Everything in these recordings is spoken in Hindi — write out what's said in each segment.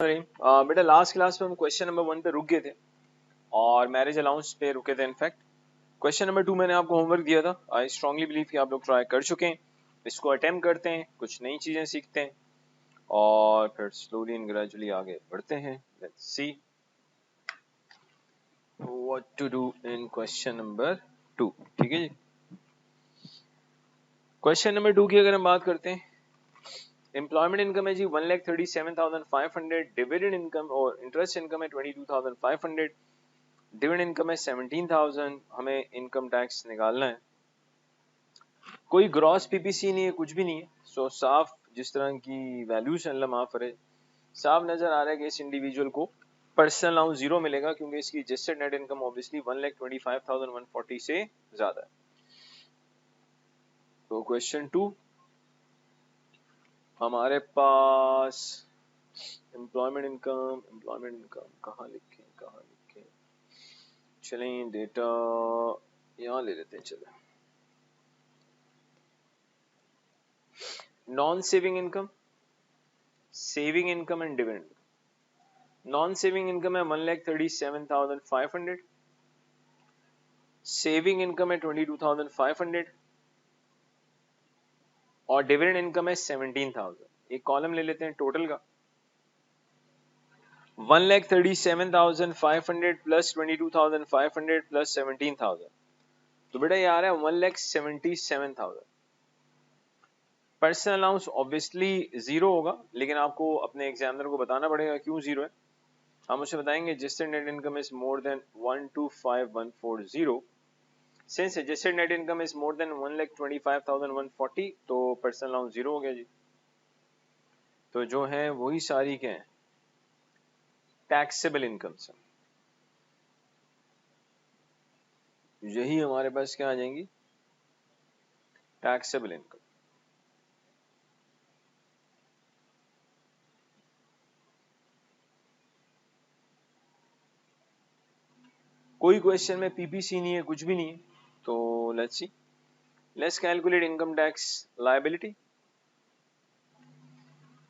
बेटा लास्ट क्लास में हम क्वेश्चन नंबर 1 पे रुक गए थे और मैरिज अलाउंस पे रुके थे। इनफैक्ट क्वेश्चन नंबर 2 मैंने आपको होमवर्क दिया था। आई स्ट्रांगली बिलीव कि आप लोग ट्राई कर चुके हैं। इसको अटेम्प्ट करते हैं, कुछ नई चीजें सीखते हैं और फिर स्लोली एंड ग्रेजुअली आगे बढ़ते हैं। Let's see what to do in question number 2। ठीक है जी, क्वेश्चन नंबर 2 की अगर हम बात करते हैं, एम्प्लॉयमेंट इनकम है जी 1,37,500, डिविडेंड इनकम और इंटरेस्ट इनकम है 22,500, डिविडेंड इनकम है 17,000। हमें इनकम टैक्स निकालना है। कोई ग्रॉस पीपीसी नहीं है, कुछ भी नहीं है। सो साफ जिस तरह की वैल्यूशन अल्लाह माफ करे, साफ नजर आ रहा है कि इस इंडिविजुअल को पर्सनल अलाउंस 0 मिलेगा क्योंकि इसकी रजिस्टर्ड नेट इनकम ऑब्वियसली 1,25,140 से ज्यादा है। तो क्वेश्चन 2 हमारे पास एम्प्लॉयमेंट इनकम कहाँ लिखें चलें, डेटा यहाँ ले लेते हैं। चलें, non saving income, saving income and dividend. Non saving income है 1,37,500, सेविंग इनकम है 22,500 और डिविडेंड इनकम है 17,000। एक कॉलम ले लेते हैं टोटल का, 1,37,500 प्लस 22,500 प्लस 17,000। तो बेटा ये आ रहा है 1,77,000। पर्सनल अलाउंस ऑब्वियसली 0 होगा, लेकिन आपको अपने एग्जामिनर को बताना पड़ेगा क्यों 0 है। हम उसे बताएंगे जिससे net income is more than 125,140। Since adjusted net income is more than 1,25,140, तो पर्सनल अलाउंस 0 हो गया जी। तो जो है वही सारी क्या है, टैक्सेबल इनकम से। यही हमारे पास क्या आ जाएंगी, टैक्सेबल इनकम। कोई क्वेश्चन में पीपीसी नहीं है, कुछ भी नहीं है। तो let's see, let's calculate income tax liability.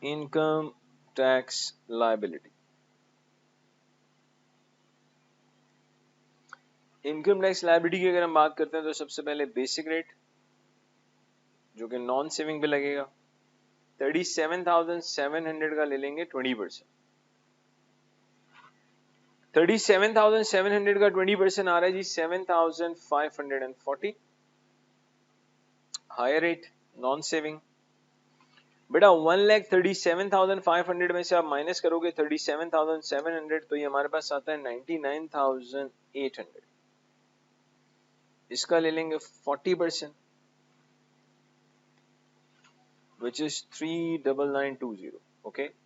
Income tax liability, income tax liability की अगर हम बात करते हैं तो सबसे पहले बेसिक रेट जो कि नॉन सेविंग पे लगेगा 37,700 का ले लेंगे 20%। 37,700 का 20% आ रहा है जी 7,540। हायर रेट नॉन सेविंग, बेटा 1,37,500 में से आप माइनस करोगे 37,700 तो ये हमारे पास आता है 99,800। इसका ले लेंगे 40% विच इज 39920। ओके,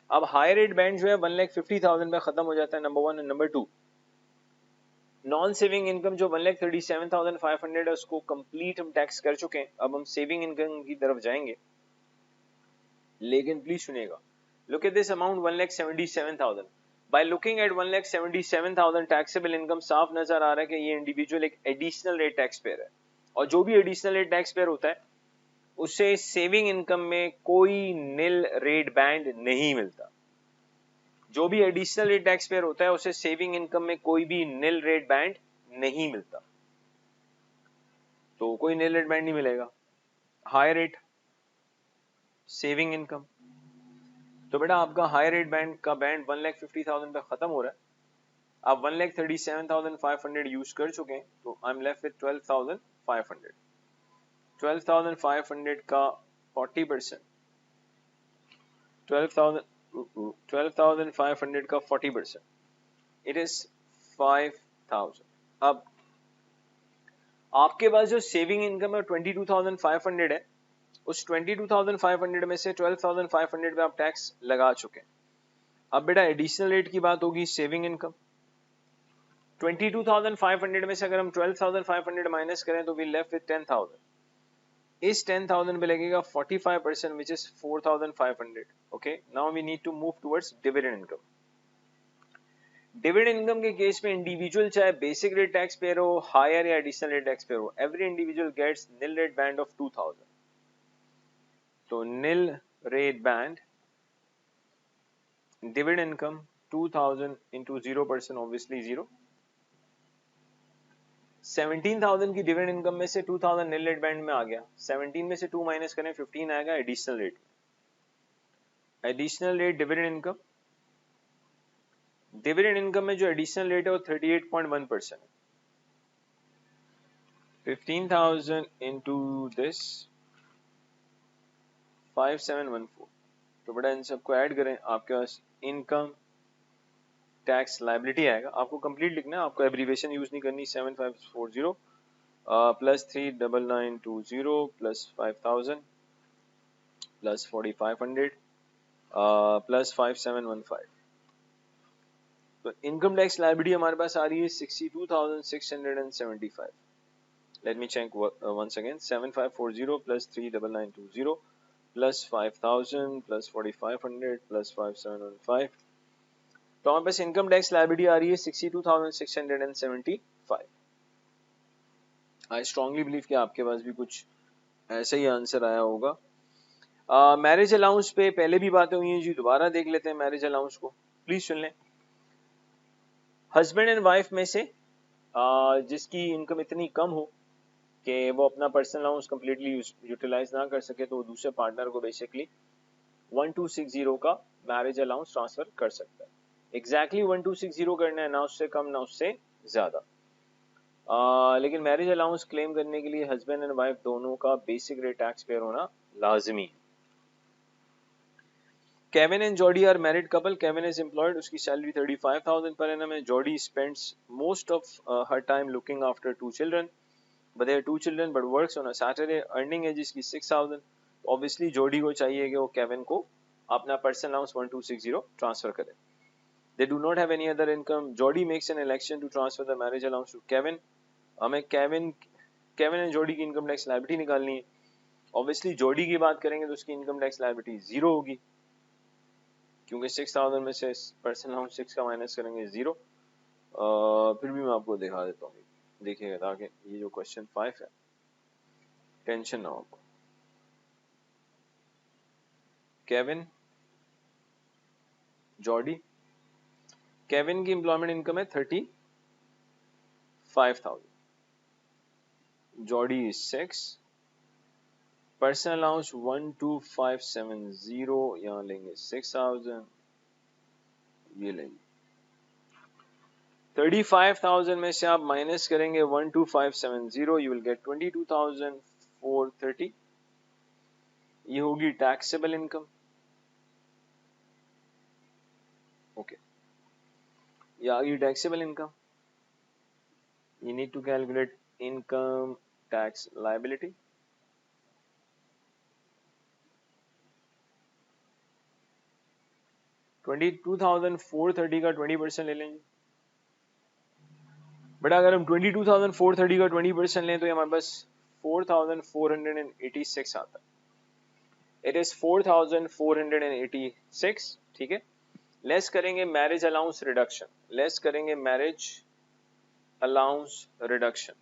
अब हायर रेट बैंड जो है 1,50,000 पे खत्म हो जाता है, number 1 and number 2। Non saving income जो 1,37,500 है उसको कंप्लीट हम टैक्स कर चुके हैं। अब हम सेविंग इनकम की तरफ जाएंगे, लेकिन प्लीज सुनिएगा। Look at this amount 1,77,000। By looking at 1,77,000 taxable income, साफ नजर आ रहा है कि ये इंडिविजुअल एक एडिशनल रेट टैक्स पेयर है। और जो भी एडिशनल रेट टैक्स पेयर होता है उसे सेविंग इनकम में कोई निल रेट बैंड नहीं मिलता। जो भी एडिशनल रेट टैक्स पेयर होता है उसे सेविंग इनकम में कोई भी निल रेट बैंड नहीं मिलता। तो कोई निल रेट बैंड नहीं मिलेगा। हायर रेट सेविंग इनकम, तो बेटा आपका हायर रेट बैंड का बैंड 1,50,000 पे खत्म हो रहा है। आप 1,37,500 यूज कर चुके हैं, तो आई एम लेफ्ट विद 12,500। 12,500 का 40%, 12,500 का 40%, इट इज 5,000। अब आपके पास जो सेविंग इनकम है 22,500 है, उस 22,500 में से 12,500 पे आप टैक्स लगा चुके हैं। अब बेटा एडिशनल रेट की बात होगी, सेविंग इनकम 22,500 में से अगर हम 12,500 माइनस करें तो वी लेफ्ट विद 10,000। इस 10,000 पे लगेगा 45% which is 4,500। Okay, now we need to move towards dividend income. Dividend income के केस में इंडिविजुअल चाहे बेसिक रेट टैक्स पेयर हो, हायर या एडिशनल रेट टैक्स पेयर हो, every individual gets nil rate band of 2,000। तो nil rate band dividend income 2000 into 0% obviously 0। 17,000 की डिविडेंड इनकम में से 2000 नील रेट बैंड में आ गया, 17 में से 2 माइनस करें 15 आएगा additional rate. Additional rate dividend income, dividend income में जो एडिशनल रेट है वो 38.1% है। 15,000 into this 5714। तो बेटा इन सबको ऐड करें, आपके पास इनकम टैक्स लायबिलिटी आएगा। आपको कंप्लीट लिखना है, आपको एब्रीवेशन यूज नहीं करनी। 7540 प्लस 39920 प्लस 5000 प्लस 4500 प्लस 5715। तो इनकम टैक्स लायबिलिटी हमारे पास आ रही है 62,675। Let me check once again. 7540 plus 39920 plus 5000 plus 4500 plus 5715। तो हमारे पास इनकम टैक्स लायबिलिटी आ रही है 62,675। आई स्ट्रांगली बिलीव कि आपके पास भी कुछ ऐसा ही आंसर आया होगा। मैरिज अलाउंस पे पहले भी बातें हुई हैं जी, दोबारा देख लेते हैं मैरिज अलाउंस को, प्लीज सुन लें। हस्बैंड एंड वाइफ में से जिसकी इनकम इतनी कम हो कि वो अपना पर्सनल अलाउंस कंप्लीटली यूटिलाइज ना कर सके, तो वो दूसरे पार्टनर को बेसिकली 1260 का मैरिज अलाउंस ट्रांसफर कर सकता है। एग्जैक्टली 1260 करना है, ना उससे कम ना उससे ज्यादा। लेकिन मैरिज अलाउंस क्लेम करने के लिए हस्बैंड एंड वाइफ दोनों का बेसिक रेट टैक्स पेयर होना लाजमी है। Kevin and Jody are married couple. Kevin is employed, उसकी सैलरी 35,000 पर एनम है। Jody spends most of her time looking after 2 children, but they are 2 children but works on a Saturday। Earning as इसकी 6,000। ऑब्वियसली जॉडी को चाहिए कि वो केविन को अपना पर्सनल अलाउंस 1260 ट्रांसफर करे। They do not have any other income। Jordi makes an election to transfer the marriage allowance to Kevin। हमें केविन एंड जॉडी की इनकम टैक्स लायबिलिटी निकालनी है। ऑब्वियसली जॉडी की बात करेंगे तो उसकी इनकम टैक्स लायबिलिटी 0 होगी, क्योंकि 6,000 में से पर्सनल अलाउंस 6 का माइनस करेंगे 0। फिर भी मैं आपको दिखा देता हूँ, देखिएगा, ताकि ये जो क्वेश्चन 5 है टेंशन ना हो आपको। केविन जॉडी, केविन की एम्प्लॉयमेंट इनकम है 35,000, जॉडी 6, पर्सनल अलाउंस 12570, यहाँ लेंगे 6,000, ये लेंगे 35,000 में से आप माइनस करेंगे 12570, यू विल गेट 22,430। ये होगी टैक्सेबल इनकम। ओके, ये आ गई taxable income. You need to calculate income tax liability। $22,430 का 20% ले लेंगे। बट अगर हम 22,430 का 20% लें तो हमारे पास 4,486 आता है। इट इज 4,486, ठीक है। लेस करेंगे मैरिज अलाउंस रिडक्शन, लेस करेंगे मैरिज अलाउंस रिडक्शन।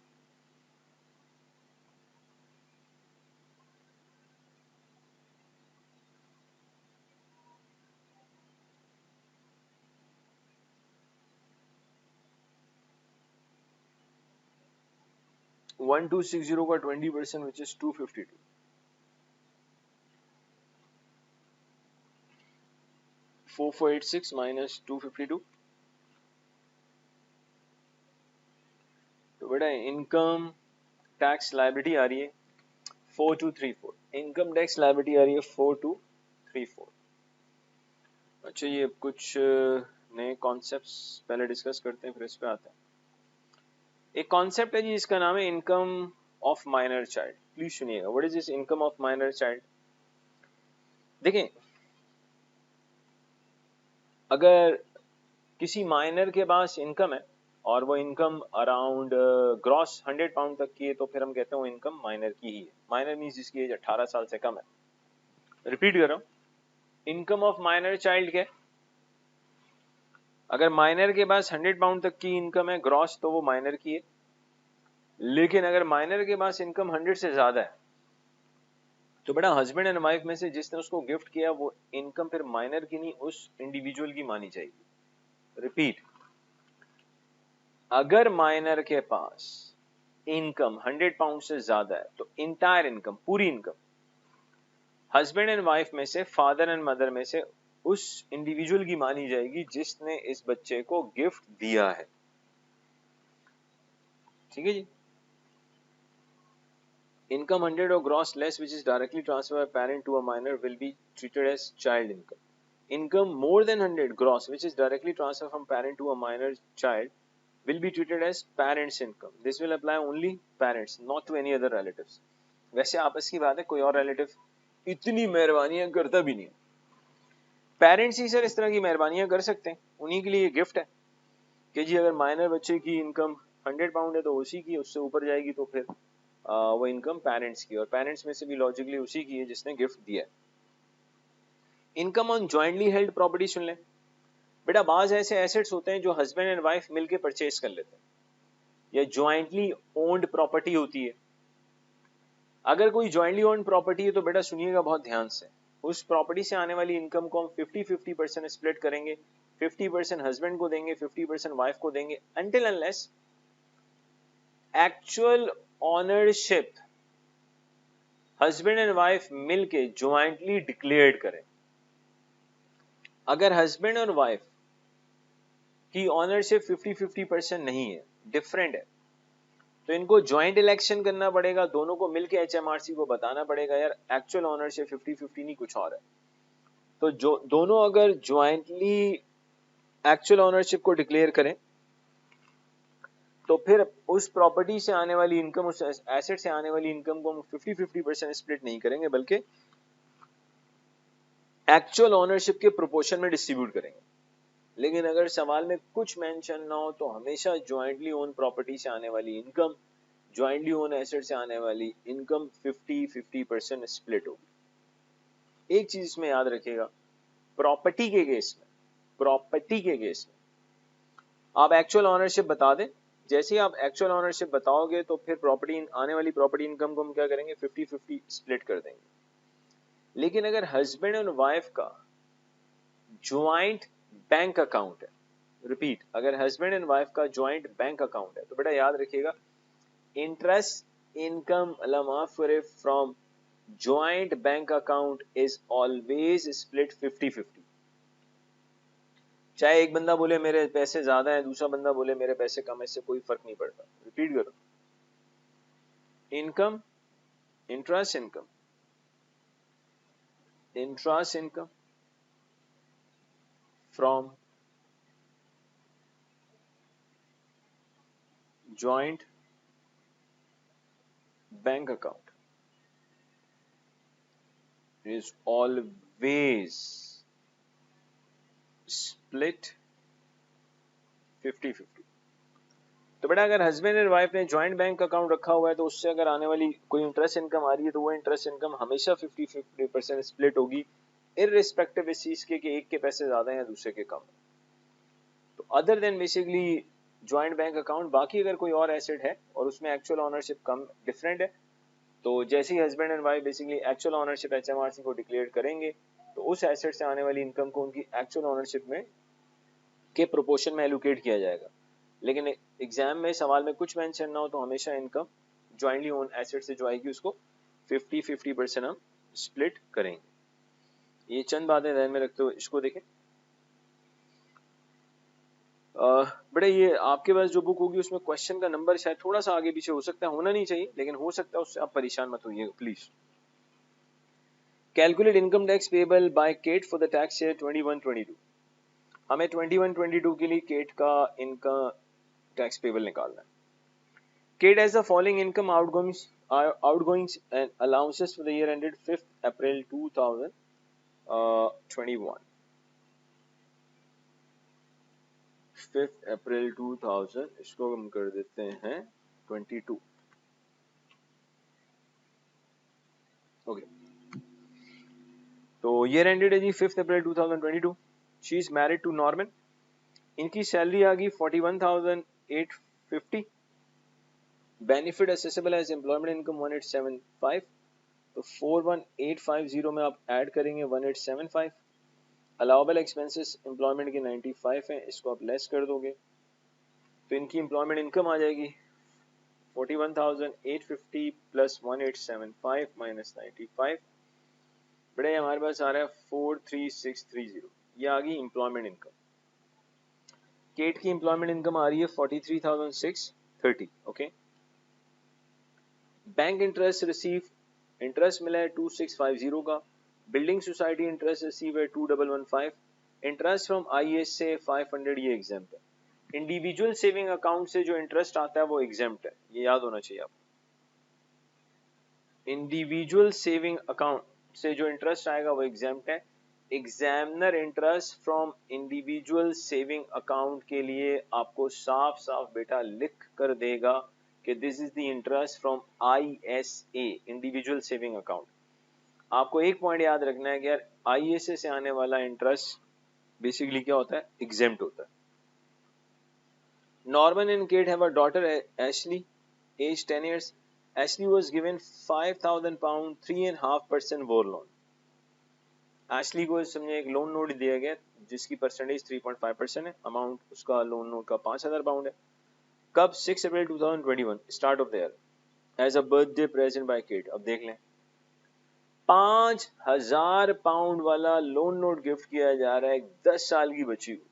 वन 260 का 20% विच इज 252। 4486 माइनस 252। तो बेटा इनकम टैक्स लायबिलिटी आ रही है 4234। इनकम टैक्स लायबिलिटी आ रही है 4234। अच्छा, ये कुछ नए कॉन्सेप्ट्स पहले डिस्कस करते हैं, फिर इस पे आते हैं। एक कॉन्सेप्ट है जी, इसका नाम है income of minor child. Please सुनिएगा, what is this income of minor child. देखें, अगर किसी माइनर के पास इनकम है और वो इनकम अराउंड ग्रॉस 100 पाउंड तक की है, तो फिर हम कहते हैं वो इनकम माइनर की ही है। माइनर मींस जिसकी एज 18 साल से कम है। रिपीट कर रहा हूं, इनकम ऑफ माइनर चाइल्ड क्या है? अगर माइनर के पास 100 पाउंड तक की इनकम है ग्रॉस, तो वो माइनर की है। लेकिन अगर माइनर के पास इनकम 100 से ज्यादा है, तो बेटा हस्बैंड एंड वाइफ में से जिसने उसको गिफ्ट किया वो इनकम फिर माइनर की नहीं उस इंडिविजुअल की मानी जाएगी। रिपीट, अगर माइनर के पास इनकम 100 पाउंड से ज्यादा है तो इंटायर इनकम, पूरी इनकम हस्बैंड एंड वाइफ में से, फादर एंड मदर में से उस इंडिविजुअल की मानी जाएगी जिसने इस बच्चे को गिफ्ट दिया है। ठीक है जी। Income 100 or gross less which is directly transferred by parent to a minor will be treated as child income. Income more than 100 gross which is directly transferred from parent to a minor child will be treated as parents income. This will apply only parents, not to any other relatives. वैसे आपस की बात है, कोई और रिलेटिव इतनी मेहरबानियां करता भी नहीं। पेरेंट्स ही सर इस तरह की मेहरबानियां कर सकते हैं, उन्हीं के लिए गिफ्ट है कि जी अगर माइनर बच्चे की इनकम 100 पाउंड है तो उसी की, उससे ऊपर जाएगी तो फिर वो इनकम पेरेंट्स की, और पेरेंट्स में से भी लॉजिकली उसी की है जिसने गिफ्ट दिया है। Income on jointly held property सुन लें बेटा। बाज ऐसे एसेट्स होते हैं जो हस्बैंड एंड वाइफ मिलके परचेज कर लेते हैं, या जॉइंटली ओन्ड प्रॉपर्टी होती है। अगर कोई जॉइंटली ओन्ड प्रॉपर्टी है तो बेटा सुनिएगा बहुत ध्यान से, उस प्रॉपर्टी से आने वाली इनकम को हम 50-50% स्प्लिट करेंगे। 50% हस्बैंड को देंगे, 50% वाइफ को देंगे, until unless actual ownership husband and wife मिलके ज्वाइंटली डिक्लेयर्ड करें। अगर हस्बैंड और वाइफ की ऑनरशिप 50-50% नहीं है, डिफरेंट है, तो इनको ज्वाइंट इलेक्शन करना पड़ेगा, दोनों को मिलके एचएमआरसी को बताना पड़ेगा यार एक्चुअल ऑनरशिप 50-50 नहीं कुछ और है। तो जो दोनों अगर ज्वाइंटली एक्चुअल ऑनरशिप को डिक्लेयर करें तो फिर उस प्रॉपर्टी से आने वाली इनकम, उस एसेट से आने वाली इनकम को हम 50-50% स्प्लिट नहीं करेंगे बल्कि एक्चुअल ऑनरशिप के प्रोपोर्शन में डिस्ट्रीब्यूट करेंगे। लेकिन अगर सवाल में कुछ मेंशन ना हो तो हमेशा ज्वाइंटली ओन प्रॉपर्टी से आने वाली इनकम, ज्वाइंटली ओन एसेट से आने वाली इनकम 50-50% स्प्लिट होगी। एक चीज इसमें याद रखिएगा, प्रॉपर्टी के केस में आप एक्चुअल ऑनरशिप बता दें, जैसे ही आप एक्चुअल ऑनरशिप बताओगे तो फिर प्रॉपर्टी आने वाली प्रॉपर्टी इनकम को हम क्या करेंगे 50-50 स्प्लिट कर देंगे। लेकिन अगर हस्बैंड और वाइफ का ज्वाइंट बैंक अकाउंट है, रिपीट, अगर हस्बैंड एंड वाइफ का ज्वाइंट बैंक अकाउंट है तो बेटा याद रखिएगा interest income from joint bank account is always split 50-50। चाहे एक बंदा बोले मेरे पैसे ज्यादा है, दूसरा बंदा बोले मेरे पैसे कम है, इससे कोई फर्क नहीं पड़ता। रिपीट करो, income, interest income from joint bank account is always split 50-50। तो बेटा अगर हस्बैंड एंड वाइफ ने ज्वाइंट बैंक अकाउंट रखा हुआ है तो उससे अगर आने वाली कोई इंटरेस्ट इनकम आ रही है तो वो इंटरेस्ट इनकम हमेशा 50-50% स्प्लिट होगी, इररिस्पेक्टिव इस चीज के कि एक के पैसे ज्यादा हैं या दूसरे के कम। तो other than basically joint bank account, बाकी अगर कोई और एसेट है और उसमें एक्चुअल ऑनरशिप कम डिफरेंट है तो जैसे ही husband and wife basically actual ownership HMRC को डिक्लेयर करेंगे तो उस एसेट से आने वाली इनकम को उनकी एक्चुअल ऑनरशिप में के प्रोपोर्शन में एलोकेट किया जाएगा। लेकिन एग्जाम में सवाल में कुछ मेंशन ना हो तो हमेशा इनकम ज्वाइंटली ओन एसेट से जो आएगी उसको 50-50% हम स्प्लिट करेंगे। ये चंद बातें ध्यान में रखते हुए इसको देखें। बेटा ये आपके पास जो बुक होगी उसमें क्वेश्चन का नंबर शायद थोड़ा सा आगे पीछे हो सकता है, होना नहीं चाहिए लेकिन हो सकता है, उससे आप परेशान मत होइए please. Calculate income tax payable by Kate for the tax year 21-22। हमें 21-22 के लिए केट का इनकम टैक्स पेबल निकालना है। Kate has the following income outgoings and allowances for the year ended 5th April 2021। 5th April 2000 इसको हम कर देते हैं 22। ओके, तो ईयर एंडेड है जी 5th April 2022। She is married to Norman. इनकी सैलरी आ गई 41,850। Benefit assessable as employment income 1875। तो 41850 में आप ऐड करेंगे 1875। अलाउबल एक्सपेंसेस एम्प्लॉयमेंट के 95 हैं, इसको आप लेस कर दोगे तो इनकी एम्प्लॉयमेंट इनकम आ जाएगी 41,850 प्लस 1875 माइनस 95। बड़े हमारे पास आ रहा है 43630। ये आ गई एम्प्लॉयमेंट इनकम। केट की एम्प्लॉयमेंट इनकम आ रही है 43,630। Okay, bank interest receive, interest मिला है 2650 का। बिल्डिंग सोसाइटी इंटरेस्ट रिसीव है 2115। इंटरेस्ट फ्रॉम आईएएस से 500 ये एग्जेम्प्ट है। इंडिविजुअल सेविंग अकाउंट से जो इंटरेस्ट आता है वो एग्जेम्प्ट है, ये याद होना चाहिए आपको। इंडिविजुअल सेविंग अकाउंट से जो इंटरेस्ट आएगा वो एग्जेम्प्ट है। Examiner interest from individual saving account के लिए आपको साफ साफ बेटा लिख कर देगा कि this is the interest from ISA, individual saving account. आपको एक पॉइंट याद रखना है कि यार आईएसए से आने वाला इंटरेस्ट बेसिकली क्या होता है, एग्जेम्प्ट होता है। Norman and Kate have a daughter, Ashley, aged 10 years. Ashley was given £5,000, 3.5% war loan. Ashley को समझे एक लोन नोट दिया गया जिसकी परसेंटेज 3.5% है। अमाउंट उसका लोन नोट का £5,000 है। कब? 6 April 2021, start of the year, as a birthday present by Kate. अब देख लें, £5,000 वाला लोन नोट गिफ्ट किया जा रहा है 10 साल की बच्ची को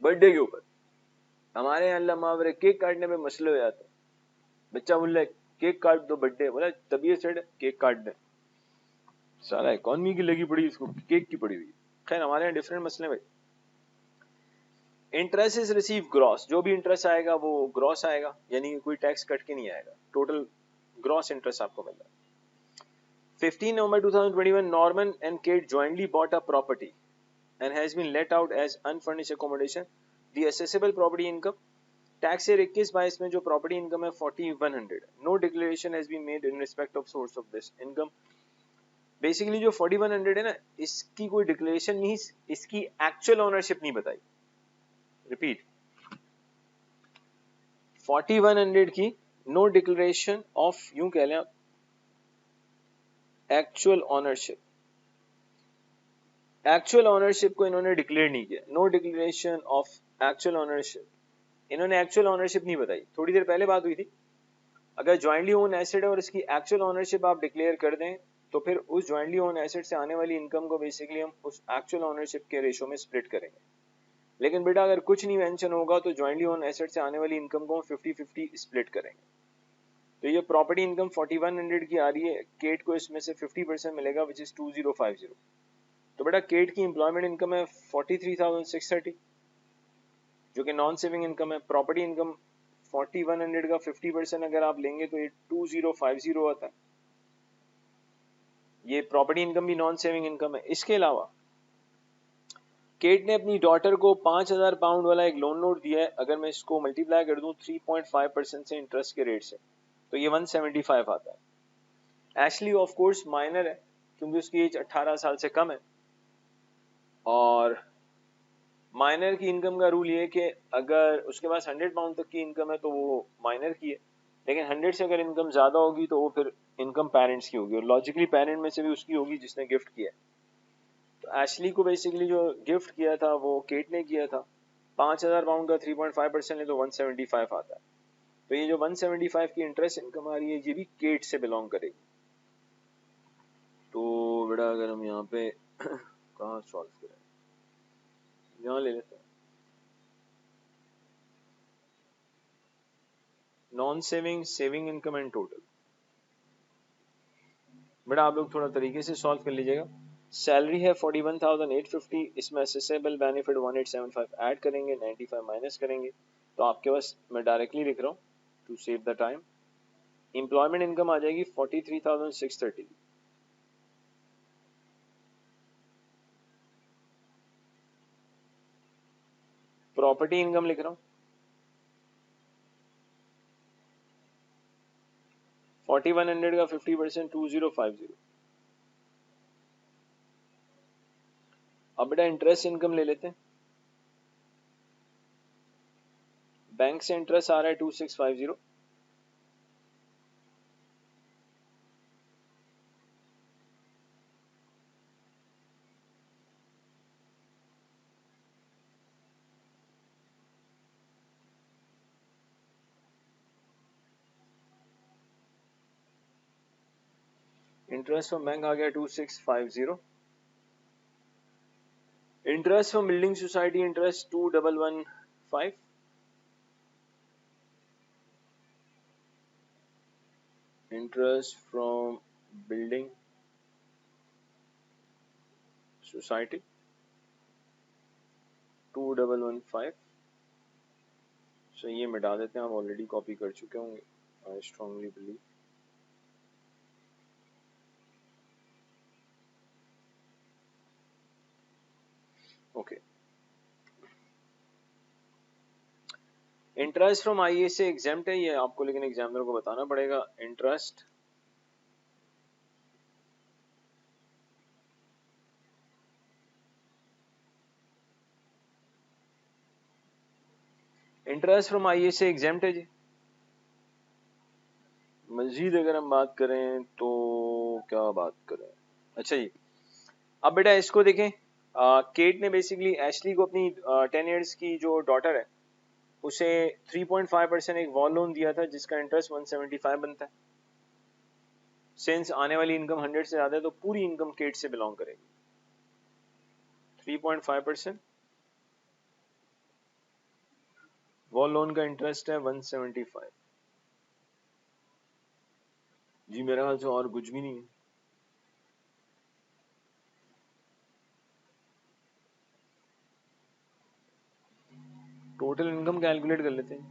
बर्थडे के ऊपर। हमारे यहाँ अल्लाह मावरे केक काटने पे मसले हो जाते हैं। बच्चा बोल रहा है केक काट दो बर्थडे, बोला तबीयत सेट केक काट दे। सारा इकोनॉमी की लगी पड़ी, इसको केक की पड़ी हुई। खैर हमारे यहाँ डिफरेंट मसले भाई। इंटरेस्ट इज रिसीव ग्रॉस, जो भी इंटरेस्ट आएगा वो ग्रॉस आएगा, यानी कोई टैक्स कट के नहीं आएगा, टोटल ग्रॉस इंटरेस्ट आपको मिल रहा है। 15 November 2021, Norman and Kate jointly bought a property and has been let out as unfurnished accommodation. The assessable property income, tax year 21-22 में जो प्रॉपर्टी इनकम है 4100। No declaration has been made in respect of source of this income. Basically जो 4100 है ना, इसकी कोई डिक्लेरेशन नहीं, इसकी एक्चुअल ओनरशिप नहीं बताई। रिपीट, 4100 की नो डिक्लेरेशन ऑफ, यूं कह लें एक्चुअल ओनरशिप। एक्चुअल ओनरशिप को इन्होंने डिक्लेयर नहीं किया। No declaration of actual ownership, इन्होंने एक्चुअल ओनरशिप नहीं बताई। थोड़ी देर पहले बात हुई थी, अगर ज्वाइंटली ओन एसेट है और इसकी एक्चुअल ओनरशिप आप डिक्लेयर कर दें तो फिर उस ज्वाइंटली ओन एसेट से आने वाली इनकम को बेसिकली हम उस एक्चुअल ओनरशिप के रेशो में स्प्लिट करेंगे। लेकिन बेटा अगर कुछ नहीं मेंशन होगा तो ज्वाइंटली ओन एसेट से आने वाली इनकम को 50-50 स्प्लिट करेंगे। तो ये प्रॉपर्टी इनकम 4100 की आ रही है, केट को इसमें से 50% मिलेगा विच इज 2050। तो बेटा केट की एम्प्लॉयमेंट इनकम है 43,630 जो कि नॉन सेविंग इनकम है। प्रॉपर्टी इनकम 4100 का 50% अगर आप लेंगे तो ये 2050 आता है। ये प्रॉपर्टी इनकम भी नॉन सेविंग इनकम है। इसके अलावा केट ने अपनी डॉटर को £5,000 वाला एक लोन नोट दिया है। अगर मैं इसको मल्टीप्लाई कर दूं 3.5% से इंटरेस्ट के रेट से तो ये 175 आता है। एशली ऑफ कोर्स माइनर है क्योंकि उसकी एज 18 साल से कम है, और माइनर की इनकम का रूल ये है कि अगर उसके पास £100 तक की इनकम है तो वो माइनर की है, लेकिन 100 से अगर इनकम ज्यादा होगी तो वो फिर इनकम पेरेंट्स की होगी, और लॉजिकली पेरेंट में से भी उसकी होगी जिसने गिफ्ट किया है। तो एशली को बेसिकली जो गिफ्ट किया था वो केट ने किया था। £5,000 का 3.5% है तो 175 आता है। तो ये जो 175 की इंटरेस्ट इनकम आ रही है ये भी केट से बिलोंग करेगी। तो बेटा अगर हम यहाँ पे कहाँ सॉल्व करें, यहाँ ले लेते हैं non saving, saving income and total. बेटा आप लोग थोड़ा तरीके से सॉल्व कर लीजिएगा। सैलरी है 41,850, इसमें असेसेबल बेनिफिट 1875 ऐड करेंगे, 95 माइनस करेंगे, तो आपके पास मैं डायरेक्टली लिख रहा हूँ to save the time. Employment income आ जाएगी 43,630। प्रॉपर्टी इनकम लिख रहा हूँ 4100 का 50% 2050। अब बेटा इंटरेस्ट इनकम ले लेते हैं। बैंक से इंटरेस्ट आ रहा है 2650, इंटरेस्ट फ्रॉम बैंक आ गया 2650. Interest from building society interest 2115. Interest from building society 2115. सो ये मिटा देते हैं, आप ऑलरेडी कॉपी कर चुके होंगे, I strongly believe. Okay. Interest from आईए से एग्जाम्प्ट है ये आपको, लेकिन एग्जामिनर को बताना पड़ेगा. इंटरेस्ट इंटरेस्ट फ्रॉम आईए से एग्जाम्प्ट है जी. मजीद अगर हम बात करें तो क्या बात करें. अच्छा जी, अब बेटा इसको देखें. केट ने बेसिकली एशली को अपनी 10 इयर्स की जो डॉटर है उसे 3.5% एक वॉल लोन दिया था जिसका इंटरेस्ट 175 बनता है. सिंस आने वाली इनकम 100 से ज्यादा है तो पूरी इनकम केट से बिलोंग करेगी. 3.5% वॉल लोन का इंटरेस्ट है 175. जी मेरे ख्याल से और कुछ भी नहीं है. टोटल इनकम कैलकुलेट कर लेते हैं.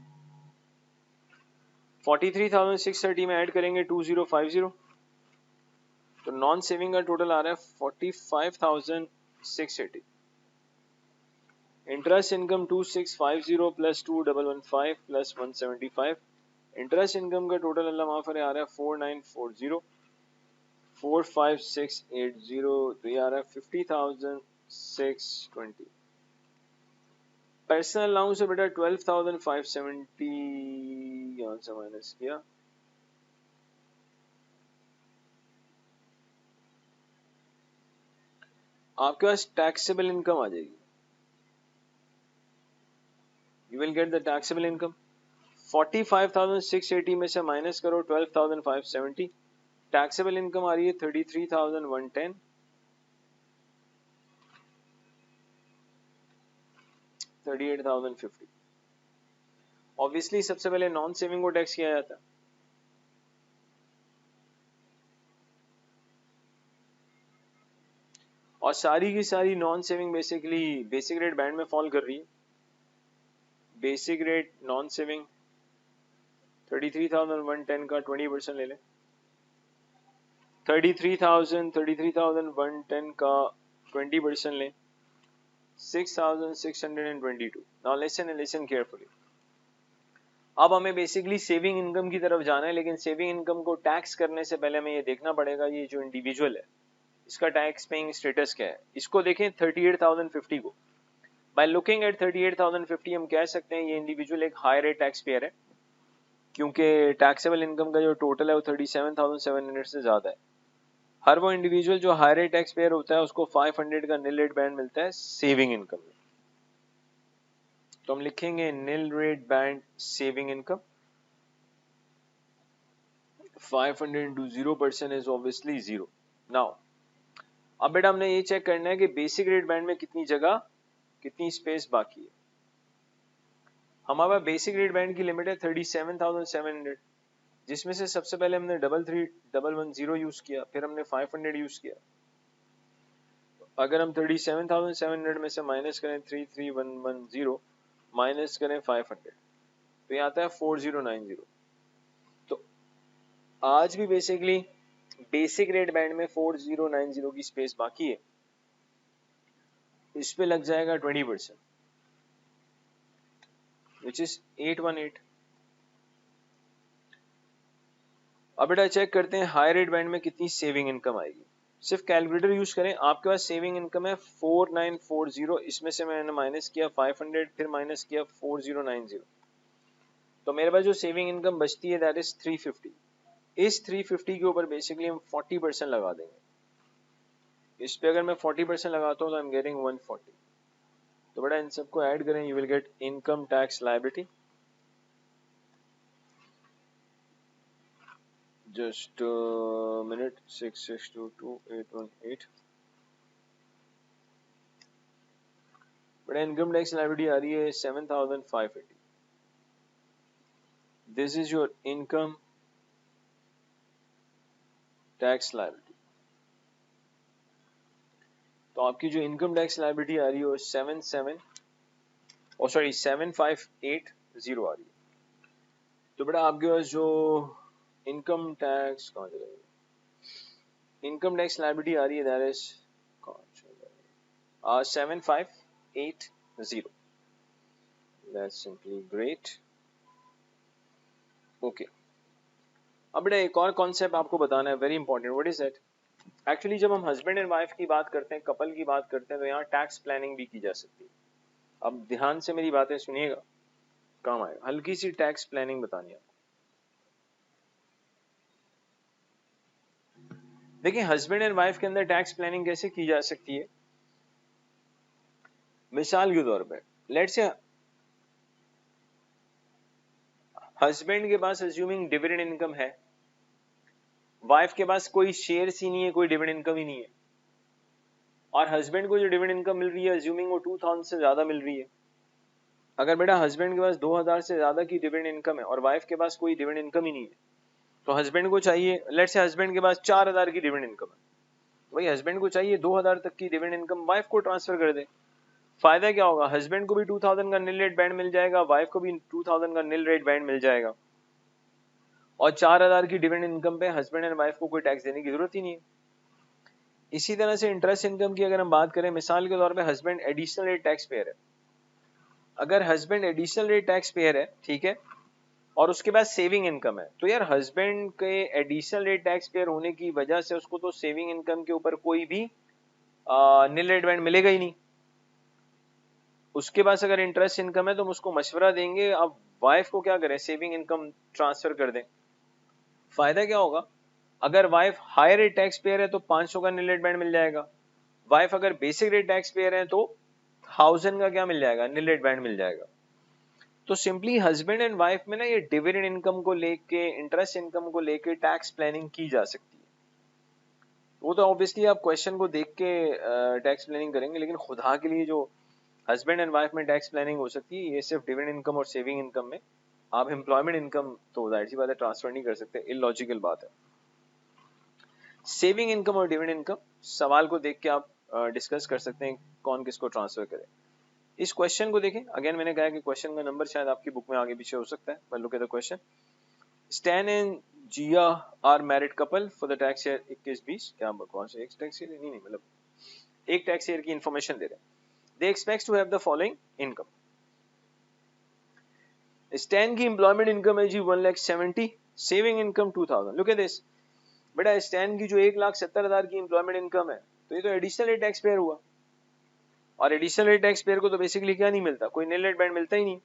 43,630 में ऐड करेंगे 2050 तो नॉन सेविंग का टोटल आ रहा है 45,680. Interest income 2650 plus 2115 plus 175. Interest income का टोटल अल्लाह माफ करे आ रहा है 4940 45680. तो ये आ रहा है 50,620. पर्सनल अलाउंस से बेटा 12,570 यहां से माइनस किया. आपके पास टैक्सेबल इनकम आ जाएगी. You will get the taxable income. 45,680 में से माइनस करो 12,570. टैक्सेबल इनकम आ रही है 33,110. 38,050. ऑब्वियसली सबसे पहले नॉन सेविंग को टैक्स किया जाता है. और सारी की सारी non saving basically basic rate band में फॉल कर रही है. बेसिक रेट नॉन सेविंग 33,110 का 20% ले लें. 33,110 का 20% लें. 6,622. Now listen and listen carefully. अब हमें बेसिकली सेविंग इनकम की तरफ जाना है, लेकिन सेविंग इनकम को टैक्स करने से पहले हमें ये देखना पड़ेगा ये जो इंडिविजुअल है इसका टैक्स पेइंग स्टेटस क्या है. इसको देखें 38,050 को. बाय लुकिंग एट 38,050 हम कह सकते हैं ये इंडिविजुअल एक हाई रेट टैक्स पेयर है, क्योंकि टैक्सेबल इनकम का जो टोटल है वो 37,700 से ज्यादा है. हर वो इंडिविजुअल जो हाई रेट टैक्स पेयर होता है उसको 500 का निल रेट बैंड मिलता है सेविंग इनकम में. तो हम लिखेंगे nil rate band saving income. 500 into 0% is obviously 0. Now, अब बेटा हमने ये चेक करना है कि बेसिक रेट बैंड में कितनी जगह कितनी स्पेस बाकी है. हमारा बेसिक रेट बैंड की लिमिट है 37,700, जिसमें से सबसे पहले हमने 33,110 यूज किया, फिर हमने 500 यूज किया. अगर हम 37,700 में से माइनस करें 33,110 माइनस करें 500 तो ये आता है 4090. तो आज भी बेसिकली बेसिक रेट बैंड में 4090 की स्पेस बाकी है. इस पे लग जाएगा 20% which is 818. अब बेटा चेक करते हैं हाई रेट बैंड में कितनी सेविंग इनकम आएगी. सिर्फ कैलकुलेटर यूज करें. आपके पास सेविंग इनकम है 4940, इसमें से मैंने माइनस किया 500 फिर माइनस किया 4090, तो मेरे पास जो सेविंग इनकम बचती है दैट इज 350. इस 350 के ऊपर बेसिकली हम 40% लगा देंगे. इस पे अगर मैं 40% लगाता हूँ तो आई एम गेटिंग 140. तो बेटा इन सबको ऐड करें, you will get income tax liability just a minute. 6622 818 बड़ा इनकम टैक्स लायबिलिटी आ रही है 7580. This is your income tax liability. तो आपकी जो इनकम टैक्स लायबिलिटी आ रही है वो 7580 आ रही है. तो बेटा आपके पास जो इनकम टैक्स कहाँ चला गया, इनकम टैक्स लायबिलिटी आ रही है that is 7580. That's simply great. Okay, अब बेटा एक और कॉन्सेप्ट आपको बताना है, very important. What is that? Actually जब हम हस्बैंड एंड वाइफ की बात करते हैं, कपल की बात करते हैं, तो यहाँ टैक्स प्लानिंग भी की जा सकती है. अब ध्यान से मेरी बातें सुनिएगा, काम आएगा. हल्की सी टैक्स प्लानिंग बतानी है. देखिए हस्बैंड एंड वाइफ के अंदर टैक्स प्लानिंग कैसे की जा सकती है. मिसाल के तौर पे लेट्स से हस्बैंड के पास अज्यूमिंग डिविडेंड इनकम है, वाइफ के पास कोई शेयर ही नहीं है, कोई डिविडेंड इनकम ही नहीं है, और हस्बैंड को जो डिविडेंड इनकम मिल रही है अज्यूमिंग वो 2000 से ज्यादा मिल रही है. अगर बेटा हस्बैंड के पास 2000 से ज्यादा की डिविडेंड इनकम है और वाइफ के पास कोई डिविडेंड इनकम ही नहीं है, तो हस्बैंड को चाहिए, लेट्स से हस्बैंड के पास 4000 की डिविडेंड इनकम है, वही हस्बैंड को चाहिए 2000 तक की डिविडेंड इनकम वाइफ को ट्रांसफर कर दे. फायदा क्या होगा, हस्बैंड को भी 2000 का निल रेट बैंड मिल जाएगा, वाइफ को भी 2000 का निल रेट बैंड मिल जाएगा, और 4000 की डिविडेंड इनकम पे हस्बैंड एंड वाइफ को कोई टैक्स देने की जरूरत ही नहीं है. इसी तरह से इंटरेस्ट इनकम की अगर हम बात करें, मिसाल के तौर पे husband additional rate tax payer है. अगर husband additional rate tax payer है, ठीक है, और उसके बाद सेविंग इनकम है, तो यार हस्बैंड के एडिशनल रेट टैक्स पेयर होने की वजह से उसको तो सेविंग इनकम के ऊपर कोई भी निल रेट बैंड मिलेगा ही नहीं. उसके पास अगर इंटरेस्ट इनकम है तो हम उसको मशवरा देंगे अब वाइफ को क्या करें, सेविंग इनकम ट्रांसफर कर दें. फायदा क्या होगा, अगर wife higher rate tax payer है तो 500 का निल रेट बैंड मिल जाएगा, वाइफ अगर बेसिक रेट टैक्स पेयर है तो 1000 का क्या मिल जाएगा, निल रेट बैंड मिल जाएगा. तो सिंपली हस्बैंड एंड वाइफ में ना ये डिविडेंड इनकम को लेके, इंटरेस्ट इनकम को लेके टैक्स प्लानिंग की जा सकती है. वो तो ऑब्वियसली आप क्वेश्चन को देख के टैक्स प्लानिंग करेंगे, लेकिन खुदा के लिए जो हस्बैंड एंड वाइफ में टैक्स प्लानिंग हो सकती है ये सिर्फ डिविडेंड इनकम और सेविंग इनकम में. आप एम्प्लॉयमेंट इनकम तो जाहिर सी बात है ट्रांसफर नहीं कर सकते, इलॉजिकल बात है. सेविंग इनकम और डिविडेंड इनकम सवाल को देख के आप डिस्कस कर सकते हैं कौन किसको ट्रांसफर करे. इस क्वेश्चन को देखें, अगेन मैंने कहा कि क्वेश्चन का नंबर शायद आपकी बुक में आगे पीछे हो सकता है, पर look at the question. Stan and Jia are married couple for the tax year 21-20. क्या बकवास है, एक टैक्स ईयर नहीं, मतलब एक टैक्स ईयर की इंफॉर्मेशन दे रहे हैं. They expect to have the following income. Stan की एम्प्लॉयमेंट इनकम है जी 1,70,000, saving income 2000. Look at this बेटा, स्टैन की जो 1,70,000 की एम्प्लॉयमेंट इनकम है तो ये तो एडिशनल रेट टैक्स पेयर हुआ, और एडिशनल रेट टैक्स पेयर को तो बेसिकली क्या नहीं मिलता, कोई निल रेट बैंड मिलता ही नहीं.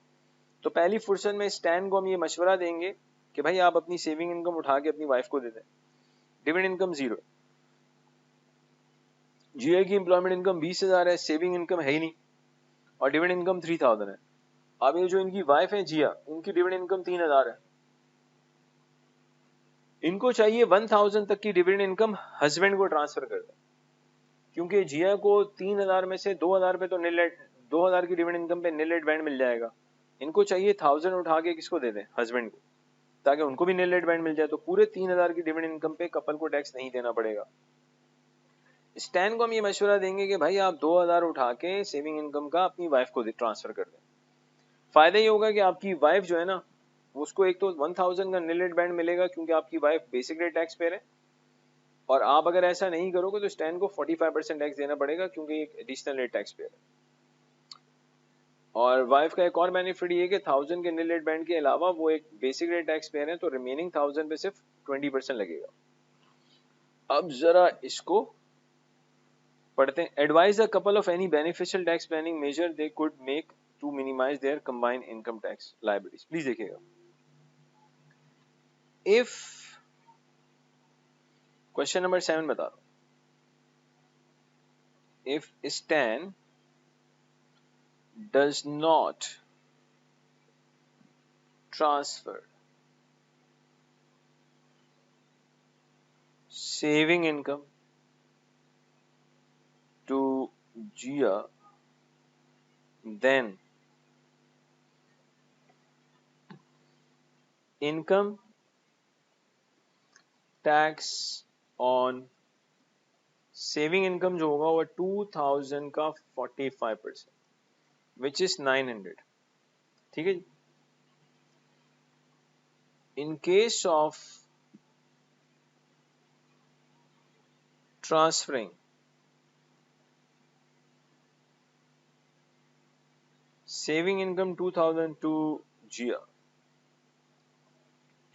तो पहली फुर्सत में स्टैन को हम ये मशवरा देंगे कि भाई आप अपनी सेविंग इनकम उठा के अपनी वाइफ को दे दें. Dividend income 0. जीए की एम्प्लॉयमेंट इनकम 20,000 है, सेविंग इनकम है ही नहीं, और डिविडेंड इनकम 3000 है. अब ये जो इनकी वाइफ है जिया, इनकी डिविडेंड इनकम 3000 है. इनको चाहिए 1000 तक की डिविडेंड इनकम हस्बैंड को ट्रांसफर कर दे, क्योंकि जिया को 3000 में से 2000 पे तो निल रेट, 2000 की डिविडेंड इनकम पे निल रेट बैंड मिल जाएगा. इनको चाहिए 1000 उठा के किसको दे दें, हस्बैंड को, ताकि उनको भी निल रेट बैंड मिल जाए. तो पूरे 3000 की डिविडेंड इनकम पे कपल को टैक्स नहीं देना पड़ेगा. स्टैन को हम ये मशवरा देंगे कि भाई आप 2000 उठा के सेविंग इनकम का अपनी वाइफ को ट्रांसफर कर दें. फायदा ये होगा कि आपकी वाइफ जो है ना, उसको एक तो 1000 का निल रेट बैंड मिलेगा क्योंकि आपकी wife basic rate tax payer है, और आप अगर ऐसा नहीं करोगे तो स्टैन को 45% टैक्स देना पड़ेगा क्योंकि एक एडिशनल रेट टैक्स पेयर है. और वाइफ का एक और बेनिफिट ये कि 1000 के निल रेट बैंड के अलावा वो एक बेसिक रेट टैक्स पेयर है, तो रिमेनिंग 1000 पे सिर्फ 20% लगेगा. अब जरा इसको पढ़ते हैं. Advise a couple of any beneficial tax planning measure they could make to minimize their combined income tax liabilities. Please देखिएगा, इफ क्वेश्चन नंबर 7 बता रहा हूं. If Stan does not transfer saving income to Jia, then income tax on saving income जो होगा वो 2000 का 45%, which is 900. ठीक है जी. In case of transferring saving income 2000 to Jia,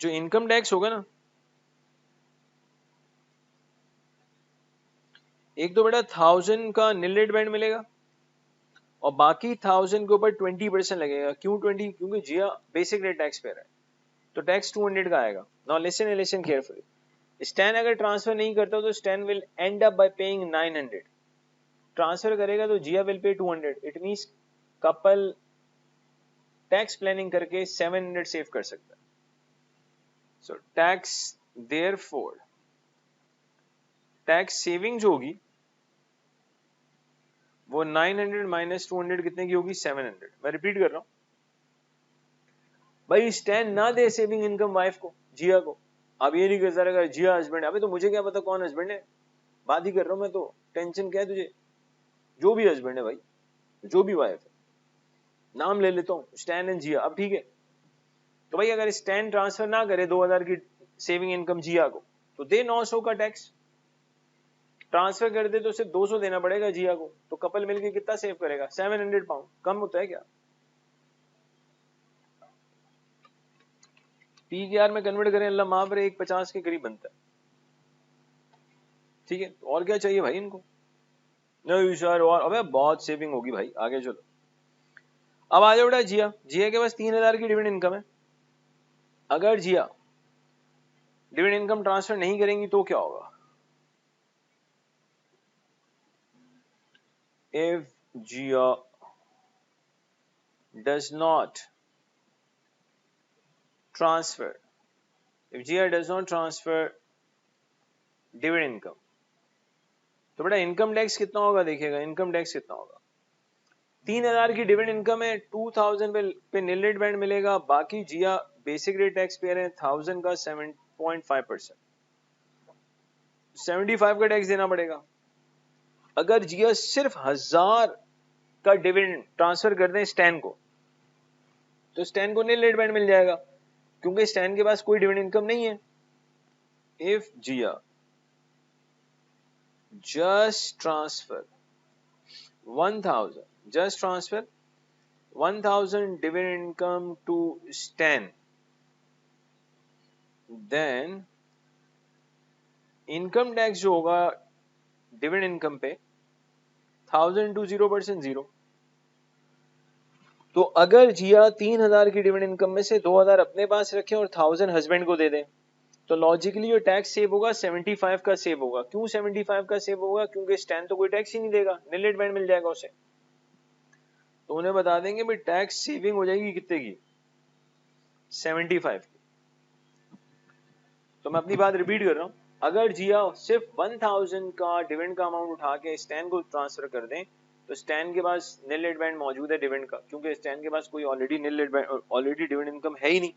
जो इनकम टैक्स होगा ना, एक तो बेटा 1000 का नील रेट बैंड मिलेगा और बाकी 1000 के ऊपर 20% लगेगा. क्यों 20? क्योंकि जिया बेसिक रेट टैक्स पे रहा है, तो टैक्स 200 का आएगा. Now listen carefully. स्टैन अगर ट्रांसफर नहीं करता तो Stan will end up by paying 900. Transfer करेगा तो Zia will pay 200. It means couple tax planning करके 700 सेव कर सकता है. So tax therefore tax saving जो होगी वो 900 माइनस 200 कितने की होगी? 700. मैं रिपीट कर रहा हूं भाई, स्टैन ना दे सेविंग इनकम वाइफ को, जिया को. अब ये नहीं करता रहेगा जिया हस्बैंड है. अबे तो मुझे क्या पता कौन हस्बैंड है, बात ही कर रहा हूं मैं. तो टेंशन क्या है तुझे? जो भी हस्बैंड है भाई, जो भी वाइफ है, नाम ले लेता हूं स्टैन एंड जिया. अब ठीक है, तो भाई अगर स्टैन ट्रांसफर ना करे 2000 की सेविंग इनकम जिया को, तो दे 900 का टैक्स. ट्रांसफर कर दे तो सिर्फ 200 देना पड़ेगा जिया को. तो कपल मिलके कितना सेव करेगा? 700 पाउंड. कम होता है क्या? पीकेआर में कन्वर्ट करें, अल्लाह माफ करे, 150 के करीब बनता है. ठीक है, और क्या चाहिए भाई इनको? नहीं सर, और अबे बहुत सेविंग होगी भाई. आगे चलो. अब आ जाओ बेटा जिया. जिया के पास 3000 की डिविडेंड इनकम है. अगर जिया डिविडेंड इनकम ट्रांसफर नहीं करेंगी तो क्या होगा? If Jia does not transfer dividend income, तो बेटा इनकम टैक्स कितना होगा? देखिएगा इनकम टैक्स कितना होगा. 3000 की डिविडेंड इनकम है, 2000 पे नील रेट बैंड मिलेगा, बाकी जिया बेसिक रेट टैक्स पे है 1000 का 7.5%, 75 का टैक्स देना पड़ेगा. अगर जिया सिर्फ 1000 का डिविडेंड ट्रांसफर कर दें स्टैन को, तो स्टैन को नील रेट बैंड मिल जाएगा, क्योंकि स्टैन के पास कोई डिविडेंड इनकम नहीं है. If Jia just transfer 1000 dividend income to Stan, then income tax जो होगा डिविडेंड इनकम पे 1000 to 0% 0. तो अगर जिया 3000 की डिविडेंड इनकम में से 2000 अपने पास रखे और 1000 हस्बैंड को दे दें, तो लॉजिकली जो टैक्स सेव होगा 75 का सेव होगा. क्यों 75 का सेव होगा? क्योंकि स्टैन तो कोई टैक्स ही नहीं देगा, नील रेट बैंड मिल जाएगा उसे. तो उन्हें बता देंगे भाई टैक्स सेविंग हो जाएगी कितने की? 75 की. तो मैं अपनी बात रिपीट कर रहा हूं. अगर जिया सिर्फ 1000 का डिविडेंड का अमाउंट उठा के स्टैन को ट्रांसफर कर दें, तो स्टैन के पास नील रेट बैंड मौजूद है डिविडेंड का, क्योंकि स्टैन के पास कोई ऑलरेडी डिविडेंड इनकम है ही नहीं.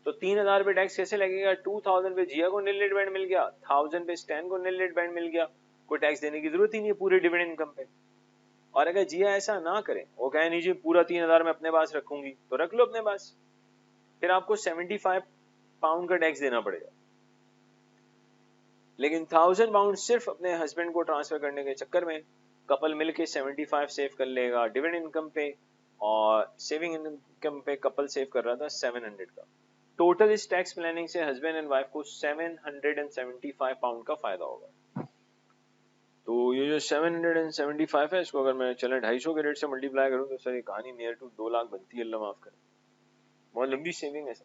तो 3000 पे टैक्स कैसे लगेगा? 2000 पे जिया को नील रेट बैंड मिल गया, 1000 पे स्टैन को नील रेट बैंड मिल गया, कोई टैक्स देने की जरूरत ही नहीं है पूरे डिविडेंड इनकम पे. और अगर जिया ऐसा ना करे, वो कहे नहीं जी पूरा 3000 में अपने पास रखूंगी, तो रख लो अपने पास, फिर आपको 75 पाउंड का टैक्स देना पड़ेगा. लेकिन 1000 पाउंड सिर्फ अपने हस्बैंड को ट्रांसफर करने के चक्कर में कपल मिलके 75 सेव कर लेगा डिविडेंड इनकम पे, और सेविंग इनकम पे कपल सेव कर रहा था 700 का. टोटल इस टैक्स प्लानिंग से हस्बैंड एंड वाइफ को 775 पाउंड का फायदा होगा. तो ये जो 775 है, इसको अगर मैं चले 250 के रेट से मल्टीप्लाई करूं, तो सर ये कहानी नियर टू 2 लाख बनती है. अल्लाह माफ करे, बहुत लंबी सेविंग है सर.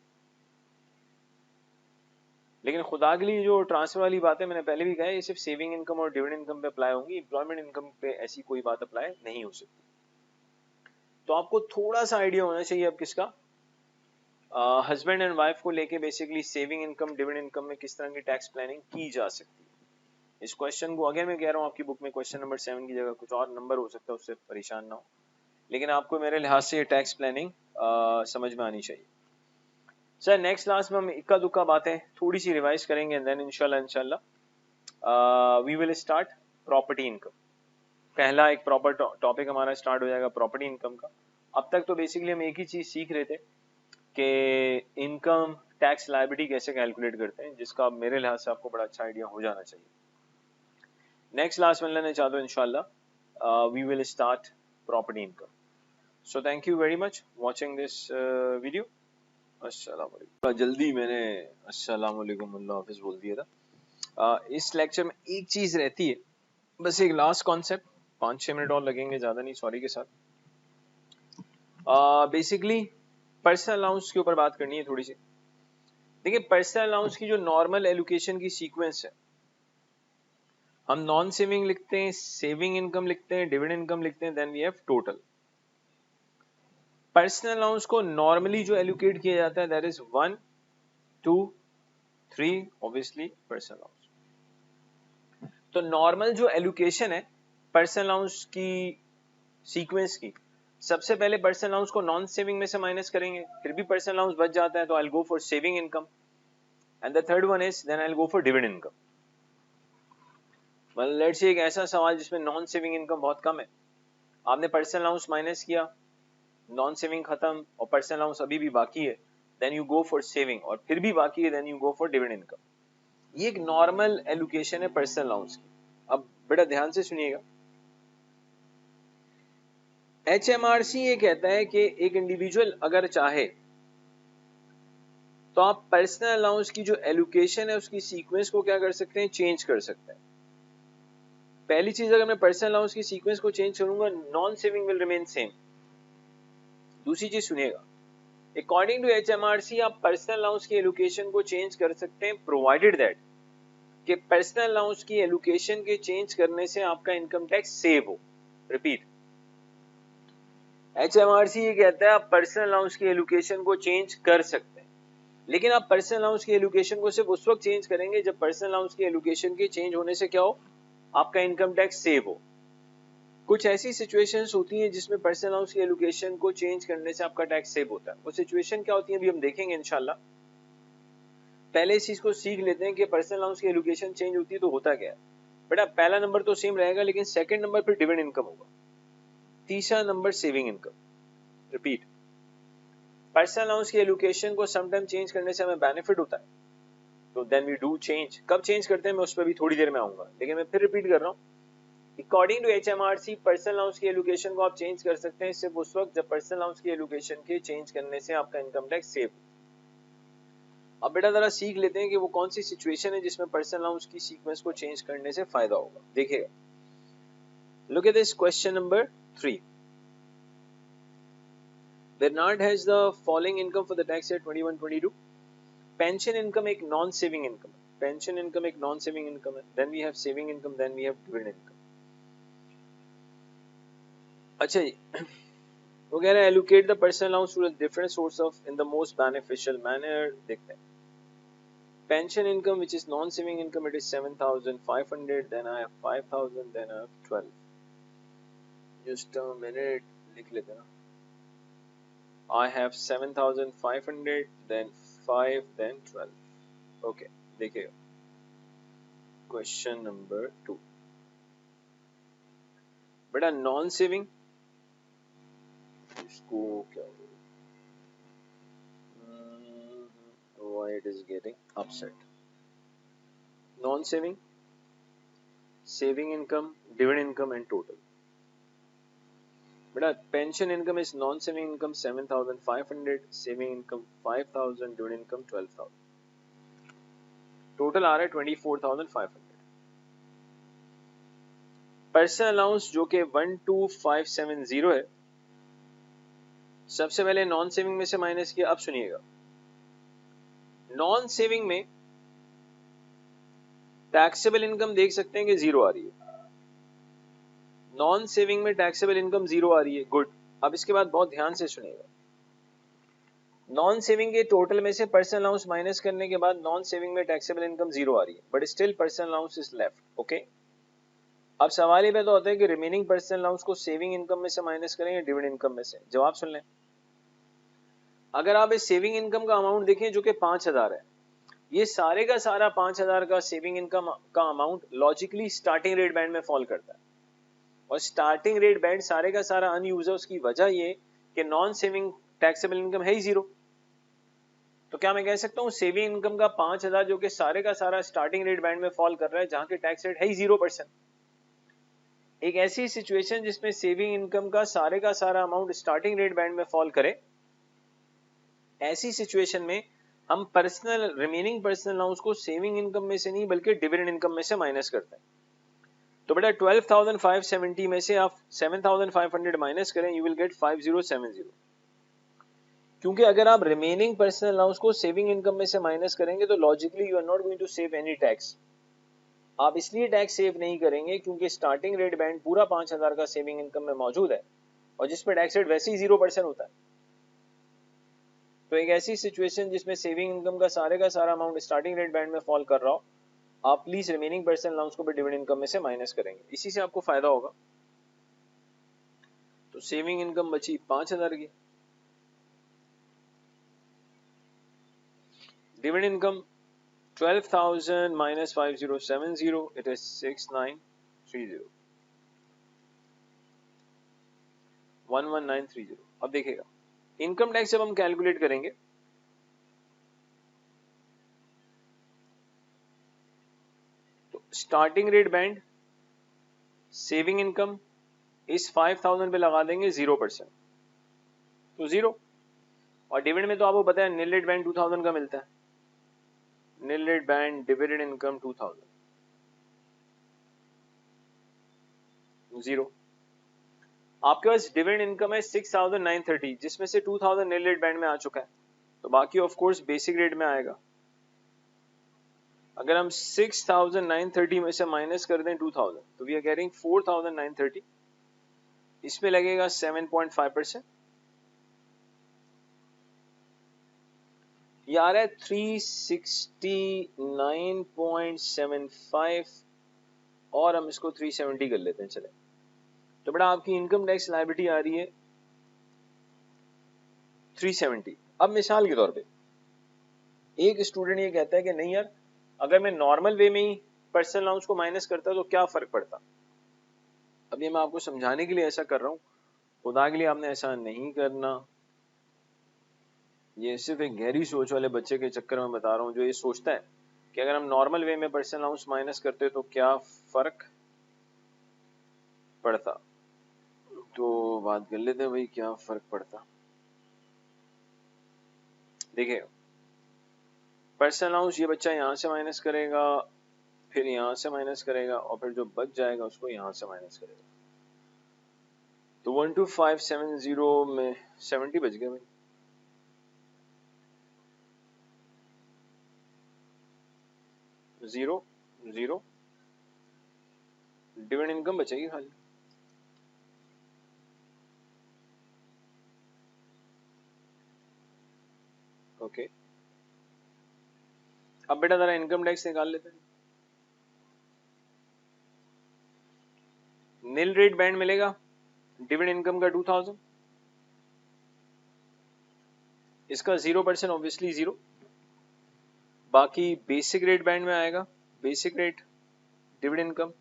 लेकिन खुदा के लिए जो ट्रांसफर वाली बात है, मैंने पहले भी कहा है, ये सिर्फ सेविंग इनकम और डिविडेंड इनकम पे अप्लाई होंगी, एम्प्लॉयमेंट इनकम पे ऐसी कोई बात अप्लाई नहीं हो सकती. तो आपको थोड़ा सा आइडिया होना चाहिए अब किसका? हस्बैंड एंड वाइफ को लेके basically saving income, dividend income में किस तरह की टैक्स प्लानिंग की जा सकती है। इस क्वेश्चन को अगर मैं कह रहा हूँ आपकी बुक में क्वेश्चन नंबर 7 की जगह कुछ और नंबर हो सकता है, उससे परेशान ना हो, लेकिन आपको मेरे लिहाज से ये टैक्स प्लानिंग समझ में आनी चाहिए। सर नेक्स्ट क्लास में हम इक्का दुक्का बातें थोड़ी सी रिवाइज करेंगे एंड देन इंशाल्लाह we will start property income. पहला एक प्रॉपर टॉपिक हमारा स्टार्ट हो जाएगा प्रॉपर्टी इनकम का। अब तक तो बेसिकली हम एक ही चीज सीख रहे थे कि इनकम टैक्स लायबिलिटी कैसे कैलकुलेट करते हैं, जिसका मेरे लिहाज से आपको बड़ा अच्छा आइडिया हो जाना चाहिए। नेक्स्ट क्लास में लेने चाहते हो इंशाल्लाह we will start property income. So thank you very much watching this video. अस्सलाम वालेकुम। जल्दी मैंने अस्सलाम वालेकुम अल्लाह हाफिज बोल दिया था। इस लेक्चर में एक चीज रहती है, बस एक लास्ट कॉन्सेप्ट, 5-6 मिनट और लगेंगे, ज्यादा नहीं, सॉरी के साथ। बेसिकली पर्सनल अलाउंस के ऊपर बात करनी है थोड़ी सी। देखिए पर्सनल अलाउंस की जो नॉर्मल एलोकेशन की सीक्वेंस है, हम नॉन सेविंग लिखते हैं, सेविंग इनकम लिखते हैं, डिविडेंड इनकम लिखते हैं, then we have total. Personal allowance को नॉर्मली जो एलोकेट किया जाता है that is 1, 2, 3 obviously personal allowance. तो नॉर्मल जो एलोकेशन है पर्सनल अलाउंस की सीक्वेंस की, सबसे पहले पर्सनल अलाउंस को नॉन सेविंग में से माइनस करेंगे, फिर भी पर्सनल अलाउंस बच जाता है तो I will go for saving income, and the third one is then I will go for dividend income. मतलब लेट्स से एक ऐसा सवाल जिसमें नॉन सेविंग इनकम बहुत कम है, आपने पर्सनल अलाउंस माइनस किया, नॉन सेविंग खत्म और पर्सनल अलाउंस अभी भी बाकी है, then you go for saving, और फिर भी बाकी है, then you go for dividend income. ये एक नॉर्मल एलोकेशन है पर्सनल अलाउंस की। अब बड़ा ध्यान से सुनिएगा, HMRC ये कहता है कि एक इंडिविजुअल अगर चाहे तो आप पर्सनल अलाउंस की जो एलोकेशन है उसकी सीक्वेंस को क्या कर सकते हैं, चेंज कर सकते हैं। पहली चीज, अगर मैं पर्सनल अलाउंस की सीक्वेंस को चेंज करूंगा, non saving will remain same. दूसरी चीज सुनिएगा, अकॉर्डिंग टू HMRC आप पर्सनल अलाउंस की एलोकेशन को चेंज कर सकते हैं प्रोवाइडेड दैट कि पर्सनल अलाउंस की एलोकेशन के चेंज करने से आपका इनकम टैक्स सेव हो। रिपीट, HMRC ये कहता है आप पर्सनल अलाउंस की एलोकेशन को चेंज कर सकते हैं, लेकिन आप पर्सनल अलाउंस की एलोकेशन को सिर्फ उस वक्त चेंज करेंगे जब पर्सनल अलाउंस की एलोकेशन के चेंज होने से क्या हो, आपका इनकम टैक्स सेव हो। कुछ ऐसी सिचुएशंस होती हैं जिसमें पर्सनल अलाउंस की एलोकेशन को चेंज करने से आपका टैक्स सेव होता है। वो सिचुएशन क्या होती है अभी हम देखेंगे इंशाल्लाह। पहले इस चीज को सीख लेते हैं कि पर्सनल अलाउंस की एलोकेशन चेंज होती है तो होता क्या है। बेटा पहला नंबर तो सेम रहेगा, लेकिन सेकंड नंबर पर डिविडेंड इनकम होगा, तीसरा number saving income. Repeat, personal allowance की एलोकेशन को समटाइम चेंज करने से हमें बेनिफिट होता है, तो देन वी डू चेंज। कब चेंज करते हैं मैं उस पर भी थोड़ी देर में आऊंगा, लेकिन मैं फिर रिपीट कर रहा हूँ, according to HMRC personal allowance की एलोकेशन को आप चेंज कर सकते हैं सिर्फ उस वक्त जब पर्सनल अलाउंस की एलोकेशन के चेंज करने से आपका इनकम टैक्स सेव। अब बेटा जरा सीख लेते हैं कि वो कौन सी सिचुएशन है जिसमें पर्सनल अलाउंस की सीक्वेंस को चेंज करने से फायदा होगा। देखिएगा, look at this question number 3। Bernard has the following income for the tax year 21-22. Pension income एक नॉन सेविंग इनकम है, पेंशन इनकम एक नॉन सेविंग इनकम है, then we have saving income, then we have dividend income. अच्छा जी, वो कह रहा है allocate the personal allowance to different source of in the most beneficial manner. देखते हैं, pension income which is non saving income, it is 7500, then I have 5000, then I have 12। Just a minute, लिख लेते हैं ना। I have 7500, then 5, then 12. Okay, देखिए क्वेश्चन नंबर 2। बेटा नॉन सेविंग, इसको क्या why it is getting upset, non saving, saving income, dividend income and total. बेटा pension income is non saving income 7500, saving income 5000, dividend income 12000, total आ रहा है 24500। पर्सनल अलाउंस जो कि 12570 है, सबसे पहले नॉन सेविंग में से माइनस किया। अब सुनिएगा, नॉन सेविंग में टैक्सेबल इनकम देख सकते हैं कि जीरो आ रही है, नॉन सेविंग में टैक्सेबल इनकम जीरो आ रही है, गुड। अब इसके बाद बहुत ध्यान से सुनिएगा, नॉन सेविंग के टोटल में से पर्सनल अलाउंस माइनस करने के बाद नॉन सेविंग में टैक्सेबल इनकम जीरो आ रही है, but still personal allowance is left. Okay, अब सवाल ये पैदा होता है कि रिमेनिंग पर्सनल अलाउंस को सेविंग इनकम में से माइनस करें या डिविडेंड इनकम में से। जवाब सुन लें। अगर आप इस सेविंग इनकम का अमाउंट देखें जो कि 5,000 है, ये सारे का सारा 5,000 का सेविंग इनकम का amount logically starting rate band में फॉल करता है, और स्टार्टिंग रेट बैंड सारे का सारा अनयूज है। उसकी वजह ये कि नॉन सेविंग टैक्सेबल इनकम है ही जीरो। तो क्या मैं कह सकता हूँ सेविंग इनकम का 5,000 जो कि सारे का सारा स्टार्टिंग रेट बैंड में फॉल कर रहा है, जहां के टैक्स रेट है ही 0%। एक ऐसी सिचुएशन जिसमें सेविंग इनकम का सारा अमाउंट स्टार्टिंग रेट बैंड में फॉल करे, ऐसी सिचुएशन में हम रिमेनिंग पर्सनल अलाउंस को सेविंग इनकम में से नहीं बल्कि डिविडेंड इनकम में से माइनस करते हैं। तो बेटा 12,570 में से आप 7,500 माइनस करें, यू विल गेट 5070। क्योंकि अगर आप रिमेनिंग पर्सनल अलाउंस को सेविंग इनकम में से माइनस करेंगे तो logically you are not going to save any tax. आप इसलिए टैक्स सेव नहीं करेंगे क्योंकि स्टार्टिंग रेट बैंड पूरा 5,000 का सेविंग इनकम में मौजूद है, और जिसमें टैक्स रेट वैसे ही 0% होता है। तो एक ऐसी सिचुएशन जिसमें सेविंग इनकम का सारा अमाउंट स्टार्टिंग रेट बैंड में फॉल कर रहा हो, आप प्लीज रिमेनिंग पर्सनल अलाउंस को भी डिविडेंड इनकम में से माइनस करेंगे, इसी से आपको फायदा होगा। तो सेविंग इनकम बची 5,000 की, dividend income 12,000 minus 5070, it is 6930, 11930। अब देखिएगा इनकम टैक्स जब हम कैलकुलेट करेंगे तो starting rate band saving income इस 5,000 पे लगा देंगे 0%, तो 0। और डिविडेंड में तो आपको पता है नील रेट बैंड 2,000 का मिलता है, nil rate band dividend income 2,000, 0। आपके पास डिविडेंड इनकम है 6,930 जिसमें से 2,000 नील रेट बैंड में आ चुका है, तो बाकी ऑफ कोर्स बेसिक रेट में आएगा। अगर हम 6,930 में से माइनस कर दें 2,000 तो वी आर गेटिंग 4,930, इसमें लगेगा 7.5%, ये आ रहा है 369.75, और हम इसको 370 कर लेते हैं। चले, तो बेटा आपकी इनकम टैक्स लायबिलिटी आ रही है 370। अब मिसाल के तौर पे एक स्टूडेंट ये कहता है कि नहीं यार, अगर मैं नॉर्मल वे में ही पर्सनल अलाउंस को माइनस करता तो क्या फर्क पड़ता। अब ये मैं आपको समझाने के लिए ऐसा कर रहा हूं, खुदा के लिए आपने ऐसा नहीं करना। ये सिर्फ एक गहरी सोच वाले बच्चे के चक्कर में बता रहा हूँ जो ये सोचता है कि अगर हम नॉर्मल वे में पर्सनल अलाउंस माइनस करते तो क्या फर्क पड़ता। तो बात कर लेते हैं भाई क्या फर्क पड़ता। देखिए पर्सनल अलाउंस ये बच्चा यहाँ से माइनस करेगा, फिर यहाँ से माइनस करेगा, और फिर जो बच जाएगा उसको यहाँ से माइनस करेगा। तो 12,570 में 70 बच गया भाई। जीरो जीरो डिविडेंड इनकम बचेगी खाली। ओके, अब बेटा जरा इनकम टैक्स निकाल लेते हैं। नील रेट बैंड मिलेगा डिविडेंड इनकम का 2,000, इसका 0% ऑब्वियसली 0। बाकी बेसिक रेट बैंड में आएगा, बेसिक रेट डिविडेंड इनकम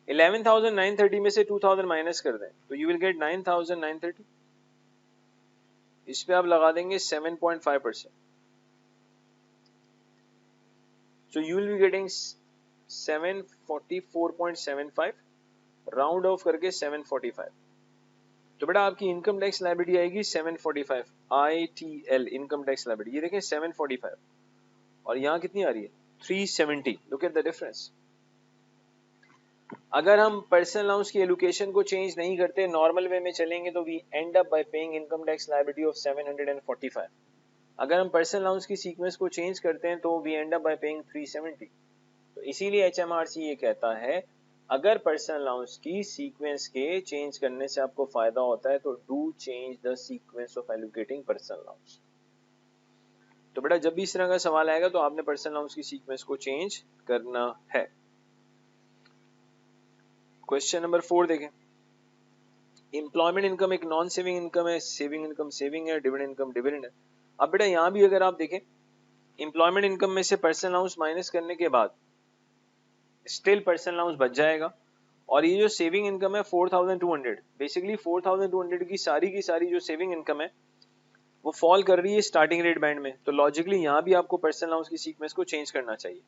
11,930 में से 2,000 माइनस कर दें तो यू विल गेट 9,930, इस पे आप लगा देंगे 7.5%, so you will be getting 744.75, round of करके 745। तो बेटा आपकी इनकम टैक्स लायबिलिटी आएगी 745 ITL इनकम टैक्स लायबिलिटी। ये देखें 745 और यहाँ कितनी आ रही है 370। Look at the difference. अगर हम पर्सनल अलाउंस की एलोकेशन को चेंज नहीं करते, नॉर्मल वे में चलेंगे तो we end up by paying income tax liability of 745। अगर हम पर्सनल अलाउंस की सीक्वेंस को चेंज करते हैं तो we end up by paying 370। तो इसीलिए HMRC ये कहता है अगर पर्सनल अलाउंस की सीक्वेंस के चेंज करने से आपको फायदा होता है तो do change the sequence of allocating personal allowance. तो बेटा जब भी इस तरह का सवाल आएगा तो आपने पर्सनल अलाउंस की सीक्वेंस को चेंज करना है। क्वेश्चन नंबर 4 देखें। एम्प्लॉयमेंट इनकम एक नॉन सेविंग इनकम है, सेविंग इनकम सेविंग है, डिविडेंड इनकम डिविडेंड है। अब बेटा यहां भी अगर आप देखें एम्प्लॉयमेंट इनकम में से पर्सनल अलाउंस माइनस करने के बाद स्टिल पर्सनल अलाउंस बच जाएगा, और ये जो सेविंग इनकम है 4200, बेसिकली 4200 की सारी जो सेविंग इनकम है वो फॉल कर रही है स्टार्टिंग रेट बैंड में, तो लॉजिकली यहाँ भी आपको पर्सनल अलाउंस की सीक्वेंस को चेंज करना चाहिए।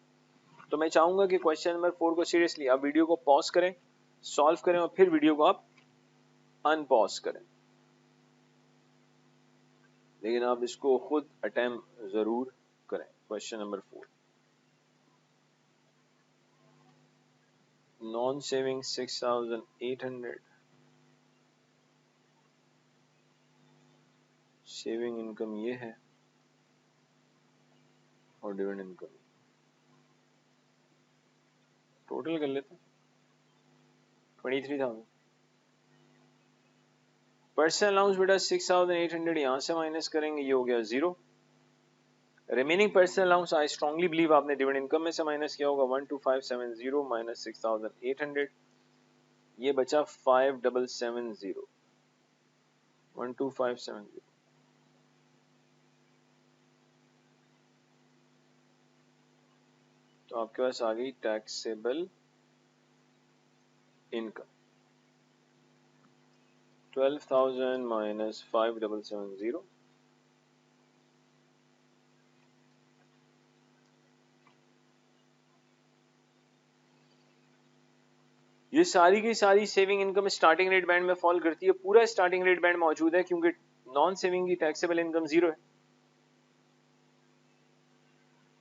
तो मैं चाहूंगा कि क्वेश्चन नंबर 4 को सीरियसली आप वीडियो को पॉज करें, सॉल्व करें और फिर वीडियो को आप अनपॉज करें, लेकिन आप इसको खुद अटेम्प्ट जरूर करें। Question number 4, non saving 6800, saving income ये है और डिविडेंड इनकम टोटल कर लेते हैं 23,000। पर्सनल अलाउंस बेटा 6800 यहां से माइनस करेंगे, ये हो गया 0। Remaining personal allowance I strongly believe आपने डिविडेंड इनकम में से माइनस किया होगा, 12570 माइनस 6800, ये बचा 5770, 12570। तो आपके पास आ गई टैक्सेबल इनकम 12,000 माइनस 5770, ये सारी की सारी saving income starting rate band में फॉल करती है, पूरा स्टार्टिंग रेट बैंड मौजूद है क्योंकि नॉन सेविंग की टैक्सेबल इनकम 0 है।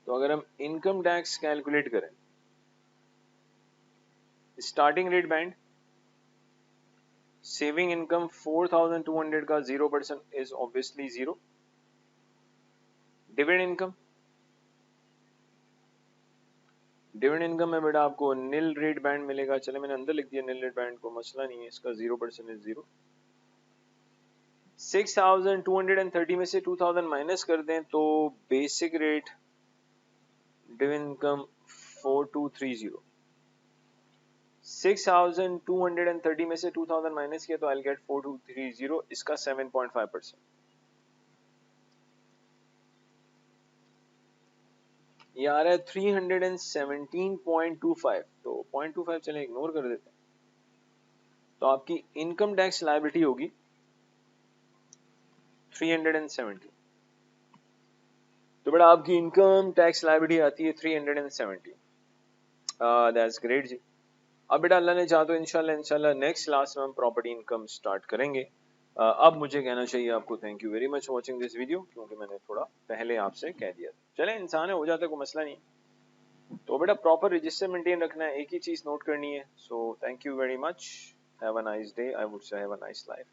तो अगर हम इनकम टैक्स कैलकुलेट करें starting rate band, saving income 4200 का 0% is obviously 0। Dividend income, dividend income में बेटा आपको नील रेट बैंड मिलेगा, चले मैंने अंदर लिख दिया नील रेट बैंड को, मसला नहीं है, इसका 0% इज 0। 6230 में से 2000 माइनस कर दें तो बेसिक रेट डिविडेंड इनकम 4230। 6230 में से 2000 माइनस किया तो आई गेट 4230, इसका 7.5%। ये आ रहा है 317.25, तो 0.25 चले इग्नोर कर देते हैं। तो आपकी इनकम टैक्स लायबिलिटी होगी 370। तो बेटा आपकी इनकम टैक्स लायबिलिटी आती है 370। दैट्स ग्रेट जी। अब बेटा अल्लाह ने चाहा तो इंशाल्लाह नेक्स्ट क्लास में हम प्रॉपर्टी इनकम स्टार्ट करेंगे। अब मुझे कहना चाहिए आपको thank you very much watching this video, क्योंकि मैंने थोड़ा पहले आपसे कह दिया। चले इंसान है, हो जाता है, कोई मसला नहीं। तो बेटा प्रॉपर रजिस्टर मेंटेन रखना है, एक ही चीज नोट करनी है। सो thank you very much, have a nice day, I would say have a nice life.